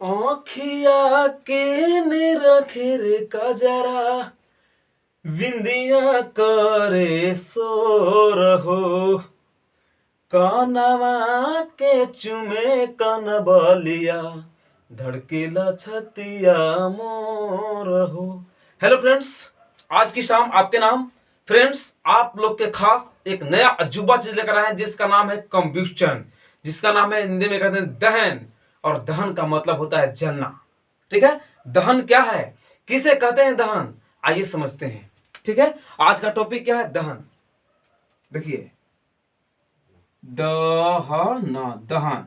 आँखिया के निरखेर कजरा विंदिया करे सोर हो कानवा के चुमे कनबलिया धड़केला छतिया मोर हो। हेलो फ्रेंड्स, आज की शाम आपके नाम। फ्रेंड्स, आप लोग के खास एक नया अजूबा चीज लेकर आए हैं जिसका नाम है कंबस्टन, जिसका नाम है हिंदी में कहते हैं दहन। और दहन का मतलब होता है जलना। ठीक है, दहन क्या है, किसे कहते हैं दहन, आइए समझते हैं। ठीक है, आज का टॉपिक क्या है, दहन। देखिए, दहन, दहन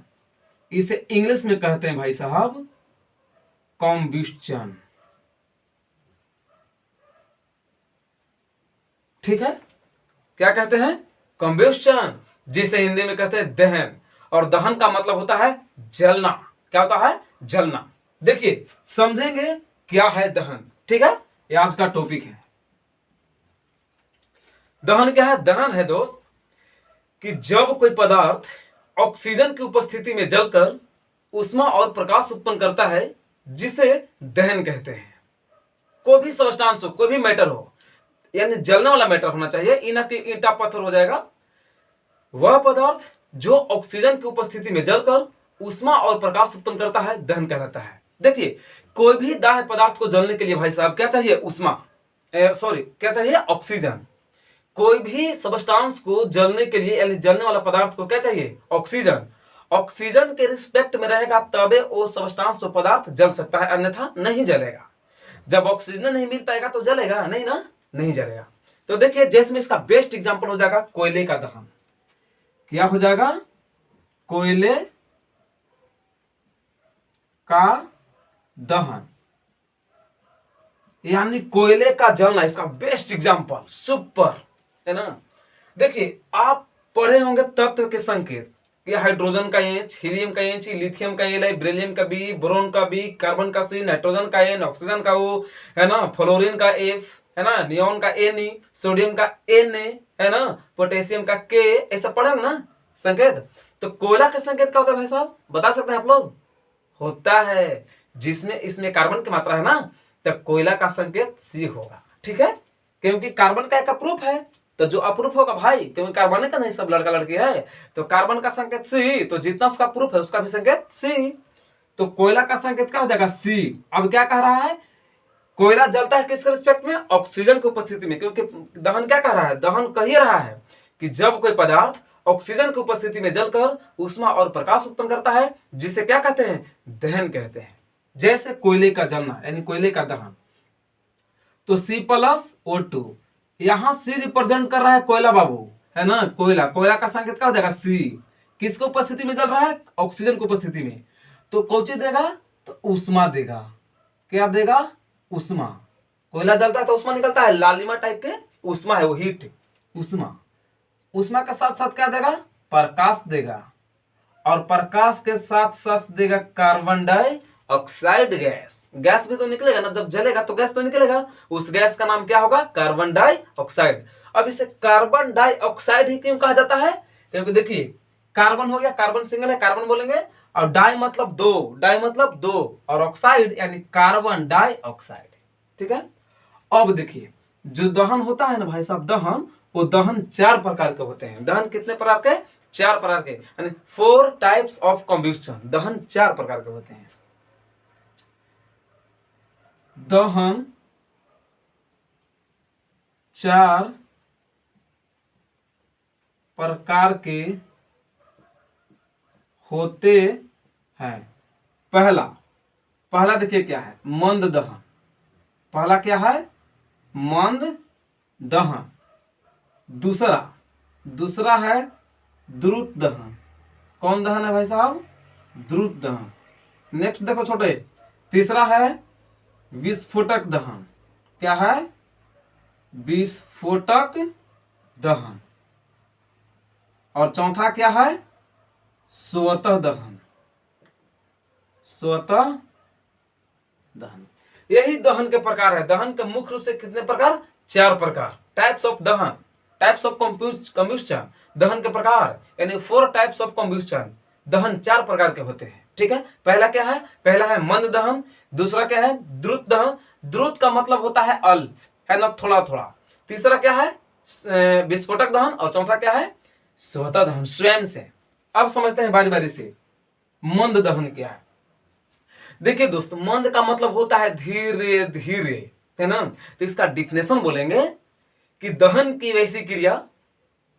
इसे इंग्लिश में कहते हैं भाई साहब कॉम्बस्टन। ठीक है, क्या कहते हैं, कॉम्बस्टन, जिसे हिंदी में कहते हैं दहन। और दहन का मतलब होता है जलना। क्या होता है, जलना। देखिए, समझेंगे क्या है दहन। ठीक है, ये आज का टॉपिक है। दहन क्या है, दहन है दोस्त कि जब कोई पदार्थ ऑक्सीजन की उपस्थिति में जलकर ऊष्मा और प्रकाश उत्पन्न करता है, जिसे दहन कहते हैं। कोई भी सब्सटेंस हो, कोई भी मैटर हो, यानी जलने वाला मैटर होना चाहिए, इना कि ईंटा पत्थर हो जाएगा। वह पदार्थ जो ऑक्सीजन की उपस्थिति में जलकर ऊष्मा और प्रकाश उत्पन्न करता है, दहन कहलाता है। देखिए, कोई भी दाह्य पदार्थ को जलने के लिए भाई साहब क्या चाहिए, ऊष्मा, क्या चाहिए, ऑक्सीजन। कोई भी सब्सटेंस को जलने के लिए, यानी जलने वाला पदार्थ को क्या चाहिए, ऑक्सीजन। ऑक्सीजन के रिस्पेक्ट में रहेगा तबे वो सब्सटेंस, पदार्थ जल सकता है, अन्यथा नहीं जलेगा। जब ऑक्सीजन नहीं मिल पाएगा तो जलेगा नहीं ना, नहीं जलेगा। तो देखिए, जैसे में इसका बेस्ट एग्जांपल हो जाएगा कोयले का दहन। क्या हो जाएगा, कोयले का दहन, यानी कोयले का जलना, इसका बेस्ट एग्जांपल, सुपर है ना। देखिए, आप पढ़े होंगे तत्व के संकेत, ये हाइड्रोजन का एच, हीलियम का एच, लिथियम का एल, बेरिलियम का बी, बोरोन का बी, कार्बन का सी, नाइट्रोजन का एन, ऑक्सीजन का ओ, है ना, फ्लोरीन का एफ, है ना, नियोन का एन, सोडियम का एन, है ना, पोटेशियम का के, ऐसा पढ़ेंगे ना संकेत। तो कोयला का संकेत क्या होता है भाई साहब, बता सकते हैं आप लोग, होता है जिसमें इसमें कार्बन की मात्रा है ना, तब कोयला का संकेत सी होगा। ठीक है, क्योंकि कार्बन का एक अप्रूफ है, तो जो अप्रूफ होगा भाई, क्योंकि कार्बन का नहीं सब लड़का लड़की है, तो कार्बन का संकेत सी, तो जितना उसका प्रूफ है उसका भी संकेत सी। तो कोयला का संकेत क्या हो जाएगा, सी। अब क्या कह रहा है, कोयला जलता है किसके रिस्पेक्ट में, ऑक्सीजन की उपस्थिति में। क्योंकि दहन क्या कह रहा है, दहन कह ही रहा है कि जब कोई पदार्थ ऑक्सीजन की उपस्थिति में जलकर ऊष्मा और प्रकाश उत्पन्न करता है, जिसे क्या कहते हैं, दहन कहते हैं। जैसे कोयले का जलना, यानी कोयले का दहन। तो C+O2, यहां सी रिप्रेजेंट कर रहा है कोयला बाबू, है ना, कोयला। कोयला का संकेत क्या हो जाएगा, सी। किसको उपस्थिति में जल रहा है, ऑक्सीजन की उपस्थिति में। तो कौची देगा, तो ऊष्मा देगा। क्या देगा, ऊष्मा। कोयला जलता है तो ऊष्मा निकलता है, लालिमा टाइप के ऊष्मा है वो, हीट, ऊष्मा। ऊष्मा के साथ साथ क्या देगा, प्रकाश देगा। और प्रकाश के साथ साथ देगा कार्बन डाइऑक्साइड गैस। गैस भी तो निकलेगा ना, जब जलेगा तो गैस तो निकलेगा। उस गैस का नाम क्या होगा, कार्बन डाइऑक्साइड। अब इसे कार्बन डाइऑक्साइड ही क्यों कहा जाता है, क्योंकि देखिए, कार्बन हो गया, कार्बन सिंगल है, कार्बन बोलेंगे, और डाई मतलब दो, डाई मतलब दो, और ऑक्साइड यानी कार्बन डाइऑक्साइड। ठीक है, अब देखिए, जो दहन होता है ना भाई साहब, दहन, वो दहन 4 प्रकार के होते हैं। दहन कितने प्रकार के, 4 प्रकार के, यानी 4 टाइप्स ऑफ कॉम्बस्टन। दहन 4 प्रकार के होते हैं। दहन 4 प्रकार के होते हैं। पहला देखिए क्या है, मंद दहन। पहला क्या है, मंद दहन। दूसरा है द्रुत दहन। कौन दहन है भाई साहब, द्रुत दहन। नेक्स्ट देखो छोटे, तीसरा है विस्फोटक दहन। क्या है, विस्फोटक दहन। और चौथा क्या है, स्वतः दहन। स्वतः दहन, यही दहन के प्रकार है। दहन के मुख्य रूप से कितने प्रकार, 4 प्रकार, टाइप्स ऑफ दहन, टाइप्स ऑफ कम्बस्टन। दहन के प्रकार यानी 4 टाइप्स ऑफ कम्बस्टन। दहन 4 प्रकार के होते हैं। ठीक है। पहला क्या है, पहला है मंद दहन, दूसरा क्या है द्रुत दहन। द्रुत का मतलब होता है अल्प, है ना, थोड़ा थोड़ा। तीसरा क्या है विस्फोटक दहन, और चौथा क्या है स्वतः दहन, स्वयं से। अब समझते हैं बारी बारी से मंद दहन क्या है। देखिए दोस्त, मंद का मतलब होता है धीरे धीरे, है ना। तो इसका डिफिनेशन बोलेंगे कि दहन की वैसी क्रिया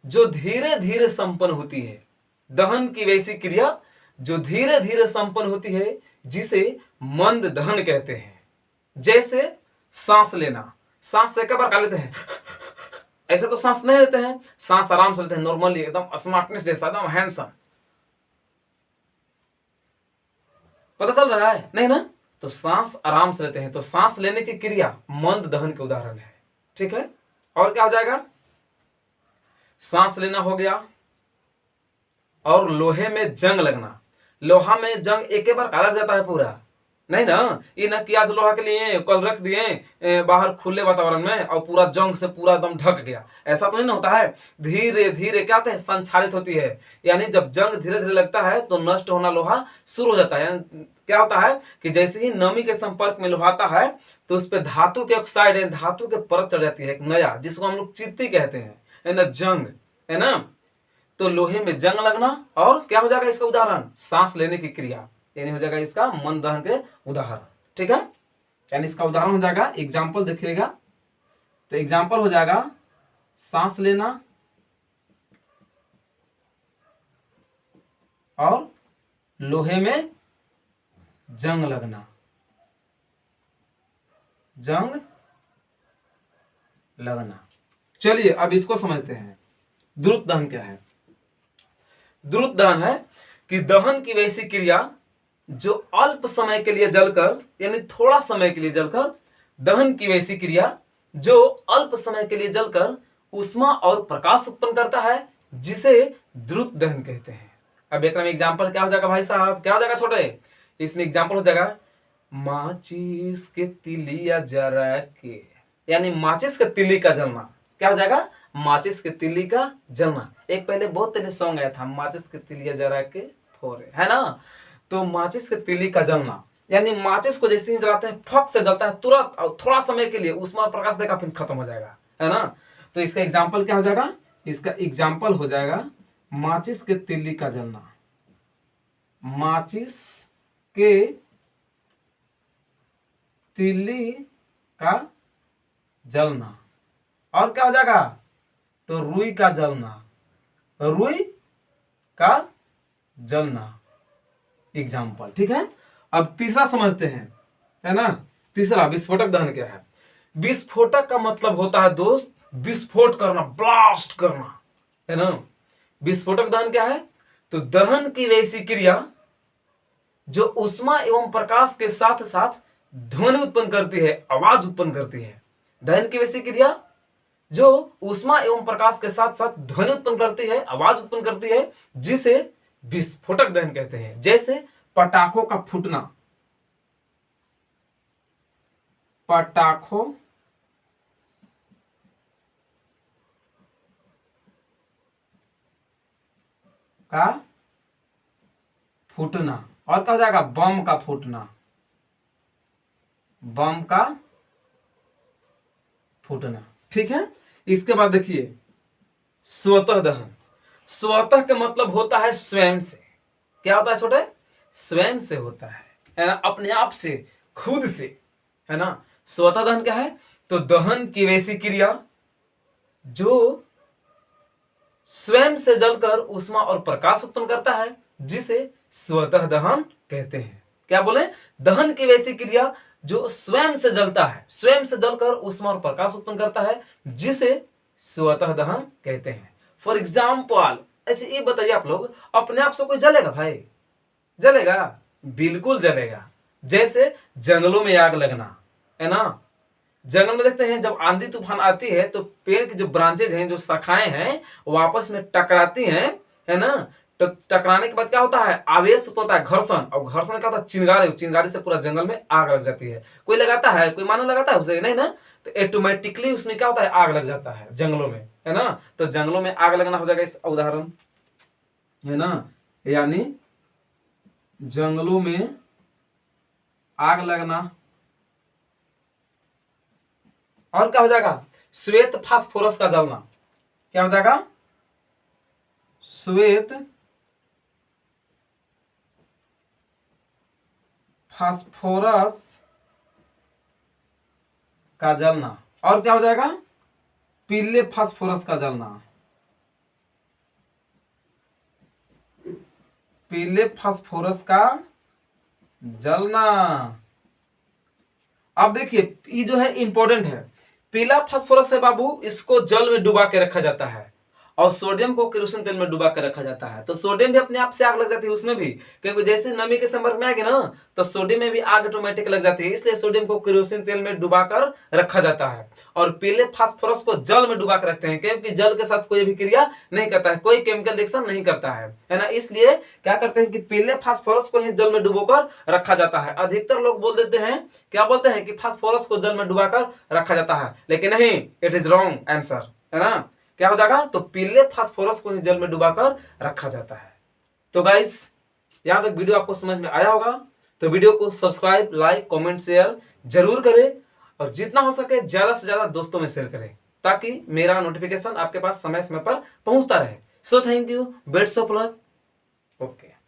जो धीरे धीरे संपन्न होती है, दहन की वैसी क्रिया जो धीरे धीरे संपन्न होती है, जिसे मंद दहन कहते हैं। जैसे सांस लेना, सांस से कब लेते हैं ऐसे तो सांस नहीं लेते हैं, सांस आराम से लेते हैं, नॉर्मली एकदम स्मार्टनेस जैसा, एकदम हैंडसम। पता चल रहा है नहीं ना। तो सांस आराम से लेते हैं, तो सांस लेने की क्रिया मंद दहन के उदाहरण है, ठीक है। और क्या हो जाएगा, सांस लेना हो गया, और लोहे में जंग लगना। लोहा में जंग एक बार लग जाता है पूरा, नहीं ना। ये ना कि आज लोहा के लिए कल रख दिए बाहर खुले वातावरण में और पूरा जंग से पूरा एकदम ढक गया, ऐसा तो नहीं ना होता है। धीरे धीरे क्या होता है, संक्षारित होती है। यानी जब जंग धीरे धीरे लगता है तो नष्ट होना लोहा शुरू हो जाता है। यानी क्या होता है कि जैसे ही नमी के संपर्क में लोहा आता है तो उस पर धातु के ऑक्साइड है, धातु के परत चढ़ जाती है एक नया, जिसको हम लोग चित्ती कहते हैं, है ना, जंग, है ना। तो लोहे में जंग लगना, और क्या हो जाएगा इसका उदाहरण सांस लेने की क्रिया, यानी हो जाएगा इसका मंद दहन के उदाहरण, ठीक है। यानी इसका उदाहरण हो जाएगा, एग्जाम्पल देखिएगा, तो एग्जाम्पल हो जाएगा सांस लेना और लोहे में जंग लगना, जंग लगना। चलिए अब इसको समझते हैं, द्रुत दहन क्या है। द्रुत दहन है कि दहन की वैसी क्रिया जो अल्प समय के लिए जलकर, यानी थोड़ा समय के लिए जलकर, दहन की वैसी क्रिया जो अल्प समय के लिए जलकर ऊष्मा और प्रकाश उत्पन्न करता है, जिसे द्रुत दहन कहते हैं। अब एक एग्जाम्पल क्या हो जाएगा भाई साहब, क्या हो जाएगा छोटे, इसमें एग्जाम्पल हो जाएगा माचिस के तिलिया जरा के, यानी माचिस के तिली का जलना। क्या हो जाएगा, माचिस के तिली का जलना। एक पहले बहुत पहले सॉन्ग आया था, माचिस के तिलिया जरा के फोरे, है ना। तो माचिस के तिली का जलना, यानी माचिस को जैसे ही जलाते हैं फक से जलता है तुरंत, और थोड़ा समय के लिए ऊष्मा और प्रकाश देगा फिर खत्म हो जाएगा, है ना। तो इसका एग्जाम्पल क्या हो जाएगा, इसका एग्जाम्पल हो जाएगा माचिस के तिली का जलना, माचिस के तिली का जलना। और क्या हो जाएगा, तो रुई का जलना, रुई का जलना, एग्जाम्पल, ठीक है। अब तीसरा समझते हैं, है ना। तीसरा विस्फोटक दहन क्या है। विस्फोटक का मतलब होता है दोस्त विस्फोट करना, ब्लास्ट करना, है ना। विस्फोटक दहन क्या है, तो दहन की वैसी क्रिया जो ऊष्मा एवं प्रकाश के साथ साथ ध्वनि उत्पन्न करती है, आवाज उत्पन्न करती है। दहन की वैसी क्रिया जो ऊष्मा एवं प्रकाश के साथ साथ ध्वनि उत्पन्न करती है, आवाज उत्पन्न करती है, जिसे विस्फोटक दहन कहते हैं। जैसे पटाखों का फूटना, पटाखों का फूटना। और क्या हो जाएगा, बम का फूटना, बम का फूटना, ठीक है। इसके बाद देखिए स्वतः दहन। स्वतः का मतलब होता है स्वयं से। क्या होता है छोटे, स्वयं से होता है ना, अपने आप से, खुद से, है ना। स्वतः दहन क्या है, तो दहन की वैसी क्रिया जो स्वयं से जलकर ऊष्मा और प्रकाश उत्पन्न करता है, जिसे स्वतः दहन कहते हैं। क्या बोले, दहन की वैसी क्रिया जो स्वयं से जलता है, स्वयं से जलकर ऊष्मा और प्रकाश उत्पन्न करता है, जिसे स्वतः दहन कहते हैं। फॉर एग्जाम्पल, ऐसे ये बताइए आप लोग, अपने आप से कोई जलेगा भाई, जलेगा, बिल्कुल जलेगा। जैसे जंगलों में आग लगना, है ना। जंगल में देखते हैं जब आंधी तूफान आती है तो पेड़ की जो ब्रांचेज हैं, जो शाखाएं हैं, वो आपस में टकराती हैं, है ना। तो टकराने के बाद क्या होता है, आवेश उत्पन्न होता है, घर्षण, और घर्षण क्या होता है, चिंगारी, चिंगारी से पूरा जंगल में आग लग जाती है। कोई लगाता है, कोई मानव लगाता है उसे, नहीं ना। तो ऑटोमेटिकली उसमें क्या होता है, आग लग जाता है जंगलों में, है ना। तो जंगलों में आग लगना हो जाएगा इस उदाहरण, है ना। यानी जंगलों में आग लगना। और क्या हो जाएगा? श्वेत फास्फोरस का जलना। क्या हो जाएगा? श्वेत फास्फोरस का जलना। और क्या हो जाएगा? पीले फास्फोरस का जलना। पीले फास्फोरस का जलना। अब देखिए ये जो है इंपॉर्टेंट है। पीला फास्फोरस है बाबू, इसको जल में डुबा के रखा जाता है, और सोडियम को केरोसिन तेल में डुबा के रखा जाता है। तो सोडियम भी अपने आप से आग लग जाती है उसमें भी, क्योंकि जैसे नमी के संपर्क में आएगी ना तो सोडियम में भी आग ऑटोमेटिक लग जाती है, इसलिए सोडियम को केरोसिन तेल में डुबा कर रखा जाता है। और पीले फास्फोरस को जल में डुबा कर रखते हैं, क्योंकि जल के साथ कोई भी क्रिया नहीं करता है, कोई केमिकल रिएक्शन नहीं करता है ना, इसलिए क्या करते हैं कि पीले फास्फोरस को ही जल में डुबोकर रखा जाता है। अधिकतर लोग बोल देते हैं, क्या बोलते हैं कि फास्फोरस को जल में डुबाकर रखा जाता है, लेकिन नहीं, इट इज रॉन्ग आंसर, है ना। क्या हो जाएगा? तो पीले फास्फोरस को ही जल में डुबाकर रखा जाता है। तो गाइस यहां तक वीडियो आपको समझ में आया होगा, तो वीडियो को सब्सक्राइब, लाइक, कमेंट, शेयर जरूर करें, और जितना हो सके ज्यादा से ज्यादा दोस्तों में शेयर करें, ताकि मेरा नोटिफिकेशन आपके पास समय समय पर पहुंचता रहे। So thank you, best of luck, okay.